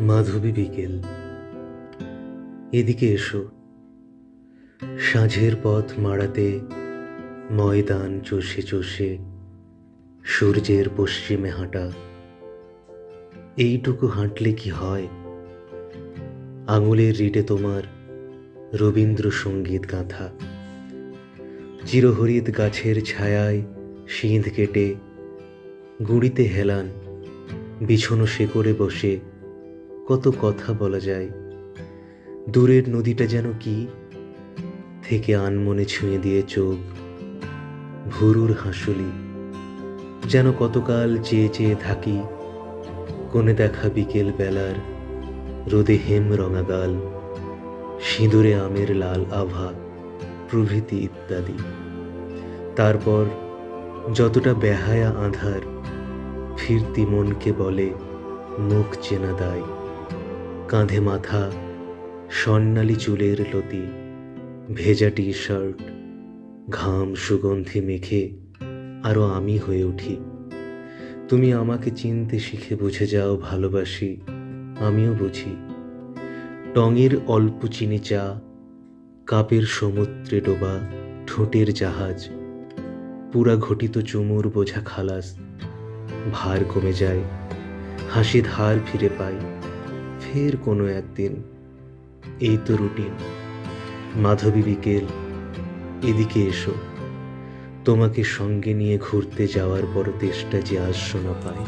মাধবী বিকেল, এদিকে এসো। সাঁঝের পথ মাড়াতে ময়দান চষে চষে সূর্যের পশ্চিমে হাঁটা। এইটুকু হাঁটলে কি হয়? আঙুলের রিটে তোমার রবীন্দ্রসঙ্গীত গাঁথা। চিরহরিৎ গাছের ছায়ায় সিঁধ কেটে গুঁড়িতে হেলান বিছনো শেকড়ে বসে কত কথা বলা যায়। দূরের নদীটা যেন কি থেকে আনমনে ছুঁয়ে দিয়ে চোখ। ভুরুর হাঁসুলি যেন কতকাল চেয়ে চেয়ে থাকি। কোণে দেখা বিকেল বেলার রোদে হেম রঙা গাল, সিঁদুরে আমের লাল আভা প্রভৃতি ইত্যাদি। তারপর যতটা বেহায়া আঁধার ফিরতি মনকে বলে মুখ চেনা দায়। কাঁধে মাথা, স্বর্ণালী চুলের লতি, ভেজা টি শার্ট, ঘাম সুগন্ধি মেখে আরো আমি হয়ে উঠি। তুমি আমাকে চিনতে শিখে বুঝে যাও ভালোবাসি, আমিও বুঝি। টঙের অল্প চিনি চা, কাপের সমুদ্রে ডোবা ঠোঁটের জাহাজ, পুরা ঘটিত চুমুর বোঝা খালাস। ভার কমে যায়, হাসি ধার ফিরে পাই ফের কোনো একদিন। এই তো রুটিন। মাধবী বিকেল, এদিকে এসো। তোমাকে সঙ্গে নিয়ে ঘুরতে যাওয়ার বড় তেষ্টা যে আজ শোনা পায়।